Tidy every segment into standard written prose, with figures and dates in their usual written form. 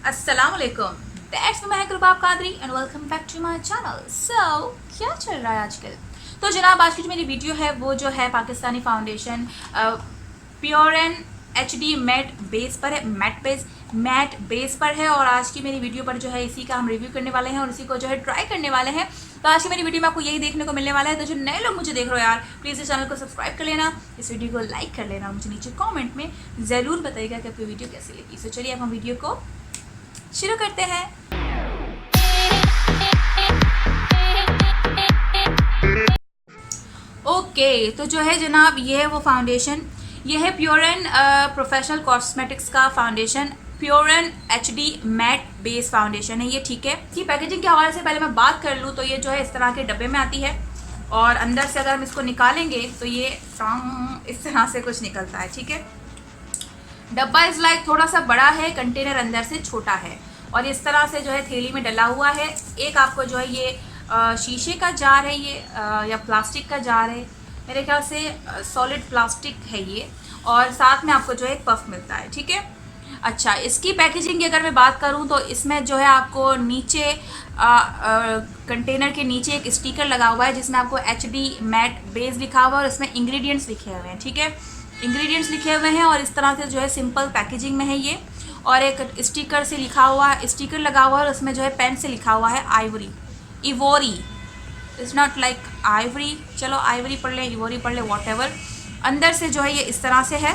अस्सलामुअलैकुम, दैट्स मैं Gulbab Qadri and welcome back to my channel. So क्या चल रहा है आजकल? तो जनाब, आज की जो मेरी वीडियो है वो जो है Pakistani foundation pure and HD matte base पर है, मैट बेस पर है। और आज की मेरी वीडियो पर जो है इसी का हम रिव्यू करने वाले हैं और इसी को जो है ट्राई करने वाले हैं। तो आज की मेरी वीडियो में आपको यही देखने को मिलने वाला है। तो जो नए लोग मुझे देख रहे हो यार, प्लीज़ इस चैनल को सब्सक्राइब कर लेना, इस वीडियो को लाइक कर लेना, मुझे नीचे कमेंट में ज़रूर बताइएगा कि आपको वीडियो कैसी लगी। सो चलिए अब हम वीडियो को शुरू करते हैं। ओके, तो जो है जनाब ये है वो फाउंडेशन, ये है प्योर एंड प्रोफेशनल कॉस्मेटिक्स का foundation, pure and HD matte base foundation है ये, ठीक है। इसकी पैकेजिंग के हवाले से पहले मैं बात कर लूँ तो ये जो है इस तरह के डब्बे में आती है और अंदर से अगर हम इसको निकालेंगे तो ये इस तरह से कुछ निकलता है, ठीक है। डब्बा इज़ लाइक थोड़ा सा बड़ा है, कंटेनर अंदर से छोटा है और इस तरह से जो है थैली में डला हुआ है। एक आपको जो है ये शीशे का जार है ये या प्लास्टिक का जार है, मेरे ख्याल से सॉलिड प्लास्टिक है ये, और साथ में आपको जो है एक पफ मिलता है, ठीक है। अच्छा, इसकी पैकेजिंग की अगर मैं बात करूं तो इसमें जो है आपको नीचे कंटेनर के नीचे एक स्टिकर लगा हुआ है जिसमें आपको HD मैट बेस लिखा हुआ है और इसमें इंग्रेडिएंट्स लिखे हुए हैं, ठीक है। इंग्रेडिएंट्स लिखे हुए हैं और इस तरह से जो है सिंपल पैकेजिंग में है ये, और एक स्टिकर से लिखा हुआ है, स्टिकर लगा हुआ है और उसमें जो है पेन से लिखा हुआ है ivory. It's not like Ivory, चलो आइवरी पढ़ लें, इवोरी पढ़ लें, वॉट। अंदर से जो है ये इस तरह से है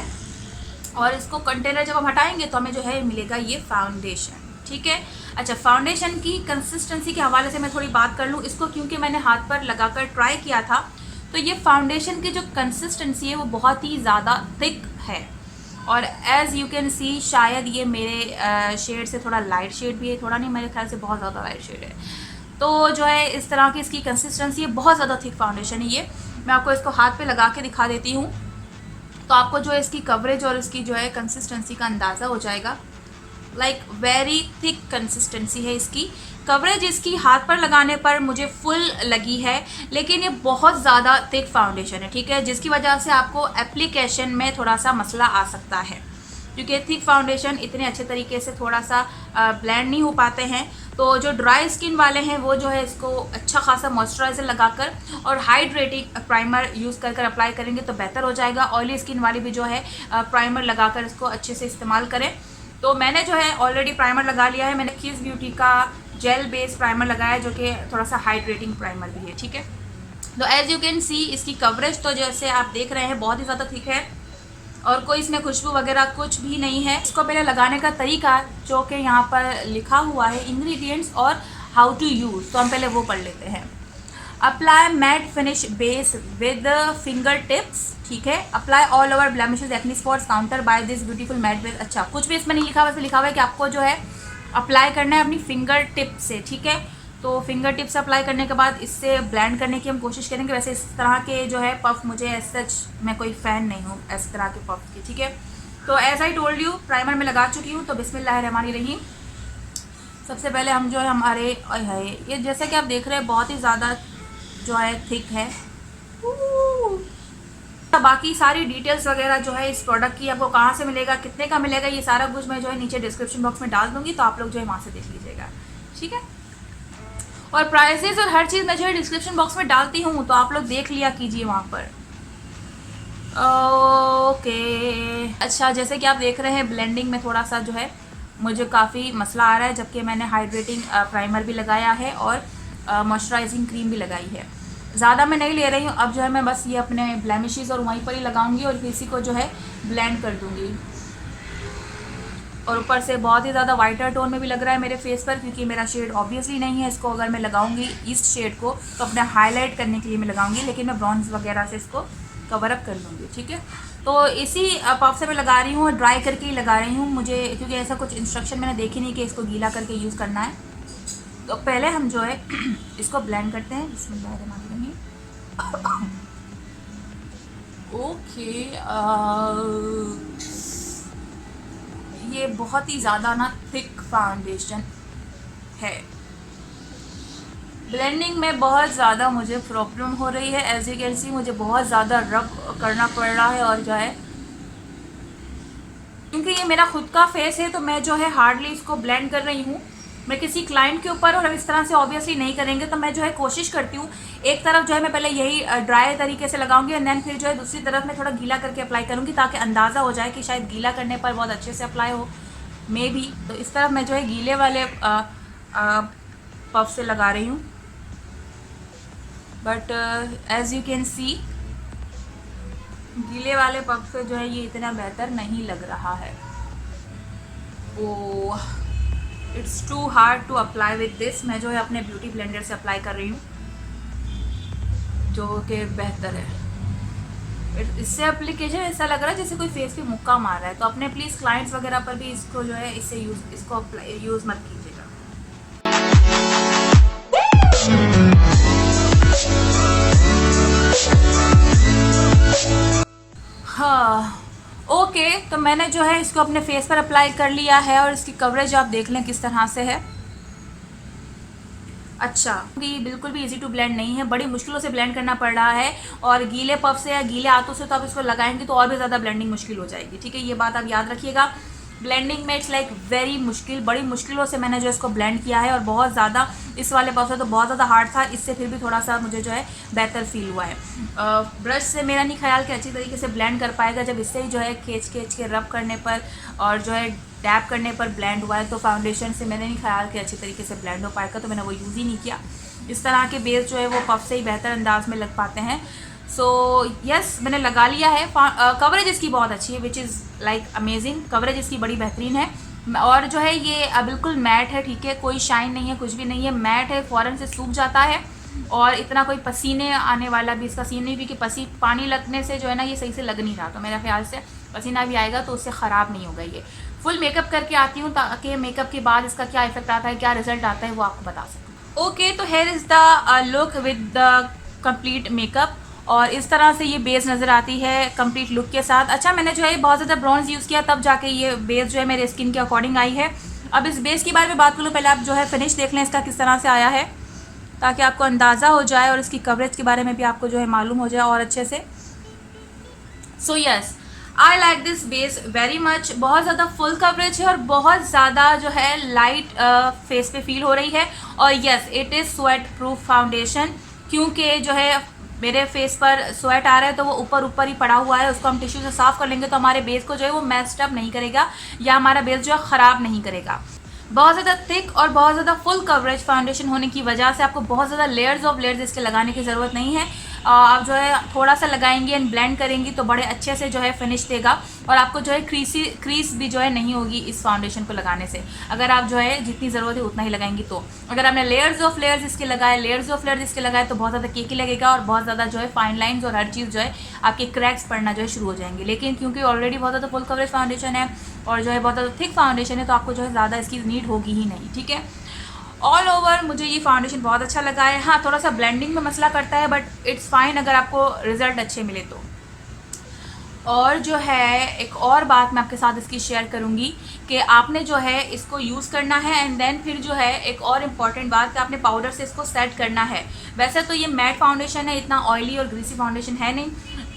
और इसको कंटेनर जब हम हटाएंगे तो हमें जो है मिलेगा ये फाउंडेशन, ठीक है। अच्छा, फाउंडेशन की कंसिस्टेंसी के हवाले से मैं थोड़ी बात कर लूँ इसको, क्योंकि मैंने हाथ पर लगाकर ट्राई किया था तो ये फाउंडेशन की जो कंसिस्टेंसी है वो बहुत ही ज़्यादा थिक है और एज़ यू कैन सी शायद ये मेरे शेड से थोड़ा लाइट शेड भी है, थोड़ा नहीं, मेरे ख्याल से बहुत ज़्यादा लाइट शेड है। तो जो है इस तरह की इसकी कंसिस्टेंसी है, बहुत ज़्यादा थिक फाउंडेशन है ये। मैं आपको इसको हाथ पे लगा के दिखा देती हूँ तो आपको जो है इसकी कवरेज और इसकी जो है कंसिस्टेंसी का अंदाज़ा हो जाएगा। लाइक वेरी थिक कंसिस्टेंसी है इसकी। कवरेज इसकी हाथ पर लगाने पर मुझे फुल लगी है, लेकिन ये बहुत ज़्यादा थिक फाउंडेशन है, ठीक है, जिसकी वजह से आपको एप्लीकेशन में थोड़ा सा मसला आ सकता है, क्योंकि थिक फाउंडेशन इतने अच्छे तरीके से थोड़ा सा ब्लेंड नहीं हो पाते हैं। तो जो ड्राई स्किन वाले हैं वो जो है इसको अच्छा खासा मॉइस्चराइज़र लगाकर और हाइड्रेटिंग प्राइमर यूज़ कर अप्लाई करेंगे तो बेहतर हो जाएगा। ऑयली स्किन वाले भी जो है प्राइमर लगाकर इसको अच्छे से इस्तेमाल करें। तो मैंने जो है ऑलरेडी प्राइमर लगा लिया है, मैंने किस ब्यूटी का जेल बेस प्राइमर लगाया है जो कि थोड़ा सा हाइड्रेटिंग प्राइमर भी है, ठीक है। तो एज़ यू कैन सी इसकी कवरेज तो जैसे आप देख रहे हैं बहुत ही ज़्यादा थिक है और कोई इसमें खुशबू वगैरह कुछ भी नहीं है। इसको पहले लगाने का तरीका जो कि यहाँ पर लिखा हुआ है इंग्रेडिएंट्स और हाउ टू यूज़, तो हम पहले वो पढ़ लेते हैं। Apply matte finish base with finger tips, ठीक है। Apply all over blemishes acne spots counter by this beautiful matte base. अच्छा, कुछ भी इसमें नहीं लिखा हुआ, वैसे लिखा हुआ है कि आपको जो है अप्लाई करना है अपनी फिंगर टिप से, ठीक है। तो फिंगर टिप से अप्लाई करने के बाद इससे ब्लेंड करने की हम कोशिश करेंगे। वैसे इस तरह के जो है पफ मुझे एज सच मैं कोई फ़ैन नहीं हूँ इस तरह के पफ की, ठीक है। तो as I told you primer में लगा चुकी हूँ, तो बिस्मिल्लाहिर्रहमानिर्रहीम। सबसे पहले हम जो है हमारे है ये जैसे कि आप देख रहे हैं बहुत ही ज़्यादा जो है थिक है। बाकी सारी डिटेल्स वगैरह जो है इस प्रोडक्ट की आपको कहाँ से मिलेगा, कितने का मिलेगा, ये सारा कुछ मैं जो है नीचे डिस्क्रिप्शन बॉक्स में डाल दूँगी, तो आप लोग जो है वहाँ से देख लीजिएगा, ठीक है। और प्राइसेस और हर चीज़ मैं जो है डिस्क्रिप्शन बॉक्स में डालती हूँ, तो आप लोग देख लिया कीजिए वहाँ पर। ओके, अच्छा, जैसे कि आप देख रहे हैं ब्लेंडिंग में थोड़ा सा जो है मुझे काफ़ी मसला आ रहा है, जबकि मैंने हाइड्रेटिंग प्राइमर भी लगाया है और मॉइस्चराइजिंग क्रीम भी लगाई है। ज़्यादा मैं नहीं ले रही हूँ, अब जो है मैं बस ये अपने ब्लेमिशेस और वहीं पर ही लगाऊंगी और इसी को जो है ब्लेंड कर दूँगी। और ऊपर से बहुत ही ज़्यादा वाइटर टोन में भी लग रहा है मेरे फेस पर, क्योंकि मेरा शेड ऑब्वियसली नहीं है। इसको अगर मैं लगाऊंगी इस शेड को तो अपने हाईलाइट करने के लिए मैं लगाऊंगी, लेकिन मैं ब्रॉन्ज वगैरह से इसको कवर अप कर लूँगी, ठीक है। तो इसी पफ से मैं लगा रही हूँ और ड्राई करके ही लगा रही हूँ मुझे, क्योंकि ऐसा कुछ इंस्ट्रक्शन मैंने देखी नहीं कि इसको गीला करके यूज़ करना है। तो पहले हम जो है इसको ब्लेंड करते हैं। बिस्मिल्लाहिर्रहमानिर्रहीम। ओके, ये बहुत ही ज़्यादा ना थिक फाउंडेशन है, ब्लेंडिंग में बहुत ज़्यादा मुझे प्रॉब्लम हो रही है। एज यू कैन सी मुझे बहुत ज़्यादा रब करना पड़ रहा है और जो है क्योंकि ये मेरा खुद का फेस है तो मैं जो है हार्डली इसको ब्लेंड कर रही हूँ। मैं किसी क्लाइंट के ऊपर और इस तरह से ऑब्वियसली नहीं करेंगे, तो मैं जो है कोशिश करती हूँ एक तरफ जो है मैं पहले यही ड्राई तरीके से लगाऊंगी एंड देन फिर जो है दूसरी तरफ मैं थोड़ा गीला करके अप्लाई करूँगी, ताकि अंदाज़ा हो जाए कि शायद गीला करने पर बहुत अच्छे से अप्लाई हो, मे बी। तो इस तरफ मैं जो है गीले वाले पफ से लगा रही हूँ, but as you can see गीले वाले पफ से जो है ये इतना बेहतर नहीं लग रहा है। Oh, it's too hard to apply with this. मैं जो है अपने ब्यूटी ब्लेंडर से अप्लाई कर रही हूँ, जो कि बेहतर है। इससे एप्लीकेशन ऐसा लग रहा है जैसे कोई फेस पे मुक्का मार रहा है। तो अपने प्लीज़ क्लाइंट्स वगैरह पर भी इसको जो है इससे इसको यूज़ मत कीजिएगा। हाँ, ओके, तो मैंने जो है इसको अपने फेस पर अप्लाई कर लिया है और इसकी कवरेज आप देख लें किस तरह से है। अच्छा, ये बिल्कुल भी इजी टू ब्लेंड नहीं है, बड़ी मुश्किलों से ब्लेंड करना पड़ रहा है, और गीले पफ से या गीले हाथों से तो आप इसको लगाएंगे तो और भी ज़्यादा ब्लेंडिंग मुश्किल हो जाएगी। ठीक है, ये बात आप याद रखिएगा। ब्लेंडिंग में इट्स लाइक वेरी मुश्किल, बड़ी मुश्किलों से मैंने जो इसको ब्लेंड किया है, और बहुत ज़्यादा इस वाले पफ से तो बहुत ज़्यादा हार्ड था, इससे फिर भी थोड़ा सा मुझे जो है बेहतर फील हुआ है। ब्रश से मेरा नहीं ख्याल कि अच्छी तरीके से ब्लेंड कर पाएगा, जब इससे ही जो है खींच के रब करने पर और जो है टैप करने पर ब्लेंड हुआ है, तो फाउंडेशन से मैंने नहीं ख्याल कि अच्छी तरीके से ब्लेंड हो पाएगा, तो मैंने वो यूज़ ही नहीं किया। इस तरह के बेस जो है वो पफ से ही बेहतर अंदाज में लग पाते हैं। सो यस, मैंने लगा लिया है। कवरेज इसकी बहुत अच्छी है, which is like amazing. Coverage इसकी बड़ी बेहतरीन है, और जो है ये बिल्कुल मैट है। ठीक है, कोई शाइन नहीं है, कुछ भी नहीं है, मैट है, फ़ौरन से सूख जाता है, और इतना कोई पसीने आने वाला भी इसका सीन नहीं, क्योंकि पानी लगने से जो है ना ये सही से लग नहीं रहा, तो मेरा ख्याल से पसीना भी आएगा तो उससे ख़राब नहीं होगा। ये फुल मेकअप करके आती हूँ ताकि मेकअप के बाद इसका क्या इफेक्ट आता है, क्या रिजल्ट आता है, वो आपको बता सकूँ। ओके, तो here is the look with the complete makeup, और इस तरह से ये बेस नज़र आती है कंप्लीट लुक के साथ। अच्छा, मैंने जो है बहुत ज़्यादा ब्रॉन्ज यूज़ किया, तब जाके ये बेस जो है मेरे स्किन के अकॉर्डिंग आई है। अब इस बेस के बारे में बात करूँ, पहले आप जो है फिनिश देख लें इसका किस तरह से आया है, ताकि आपको अंदाज़ा हो जाए और इसकी कवरेज के बारे में भी आपको जो है मालूम हो जाए और अच्छे से। So yes, I like this base very much. बहुत ज़्यादा फुल कवरेज है और बहुत ज़्यादा जो है लाइट फेस पे फील हो रही है, और yes, it is sweat proof foundation, क्योंकि जो है मेरे फेस पर स्वेट आ रहा है तो वो ऊपर ही पड़ा हुआ है, उसको हम टिश्यू से साफ़ कर लेंगे तो हमारे बेस को जो है वो मेस्ड अप नहीं करेगा, या हमारा बेस जो है ख़राब नहीं करेगा। बहुत ज़्यादा थिक और बहुत ज़्यादा फुल कवरेज फाउंडेशन होने की वजह से आपको बहुत ज़्यादा लेयर्स ऑफ लेयर्स इसके लगाने की ज़रूरत नहीं है। आप जो है थोड़ा सा लगाएंगी एंड ब्लेंड करेंगी तो बड़े अच्छे से जो है फिनिश देगा, और आपको जो है क्रीज भी जो है नहीं होगी इस फाउंडेशन को लगाने से, अगर आप जो है जितनी ज़रूरत है उतना ही लगाएंगी। तो अगर आपने लेयर्स ऑफ लेयर्स इसके लगाए तो बहुत ज़्यादा केकी लगेगा, और बहुत ज़्यादा जो है फाइन लाइन्स और हर चीज़ जो है आपके क्रैक्स पड़ना जो है शुरू हो जाएंगे। लेकिन क्योंकि ऑलरेडी बहुत ज़्यादा फुल कवरेज फाउंडेशन है और जो है बहुत ज़्यादा थिक फाउंडेशन है, तो आपको जो है ज़्यादा इसकी नीड होगी ही नहीं। ठीक है, ऑल ओवर मुझे ये फाउंडेशन बहुत अच्छा लगा है। हाँ, थोड़ा सा ब्लेंडिंग में मसला करता है, बट इट्स फाइन अगर आपको रिजल्ट अच्छे मिले तो। और जो है एक और बात मैं आपके साथ इसकी शेयर करूँगी कि आपने जो है इसको यूज़ करना है, एंड देन फिर जो है एक और इम्पॉर्टेंट बात कि आपने पाउडर से इसको सेट करना है। वैसे तो ये मैट फाउंडेशन है, इतना ऑयली और ग्रीसी फाउंडेशन है नहीं,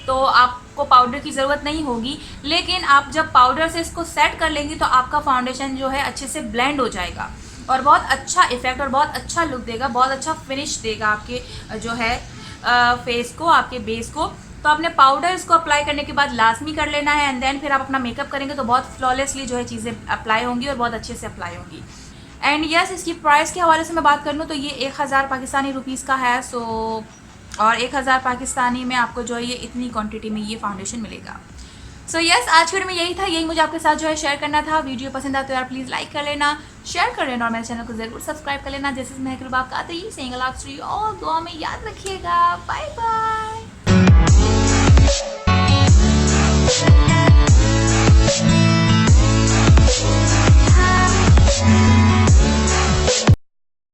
तो आपको पाउडर की ज़रूरत नहीं होगी, लेकिन आप जब पाउडर से इसको सेट कर लेंगी तो आपका फाउंडेशन जो है अच्छे से ब्लेंड हो जाएगा, और बहुत अच्छा इफेक्ट और बहुत अच्छा लुक देगा, बहुत अच्छा फिनिश देगा आपके जो है फेस को, आपके बेस को। तो आपने पाउडर इसको अप्लाई करने के बाद लाजमी कर लेना है, एंड देन फिर आप अपना मेकअप करेंगे तो बहुत फ्लॉलेसली जो है चीज़ें अप्लाई होंगी और बहुत अच्छे से अप्लाई होंगी। एंड यस, इसकी प्राइस के हवाले से मैं बात कर लूँ तो ये 1000 पाकिस्तानी रुपीज़ का है। सो और 1000 पाकिस्तानी में आपको जो है ये इतनी क्वांटिटी में ये फाउंडेशन मिलेगा। सो यस, आज के वीडियो में यही था, यही मुझे आपके साथ जो है शेयर करना था। वीडियो पसंद आए तो यार प्लीज़ लाइक कर लेना, शेयर कर लेना, और मेरे चैनल को ज़रूर सब्सक्राइब कर लेना। जैसे मैं बात आते ही सेंगल आप और दुआ में याद रखिएगा। Bye bye.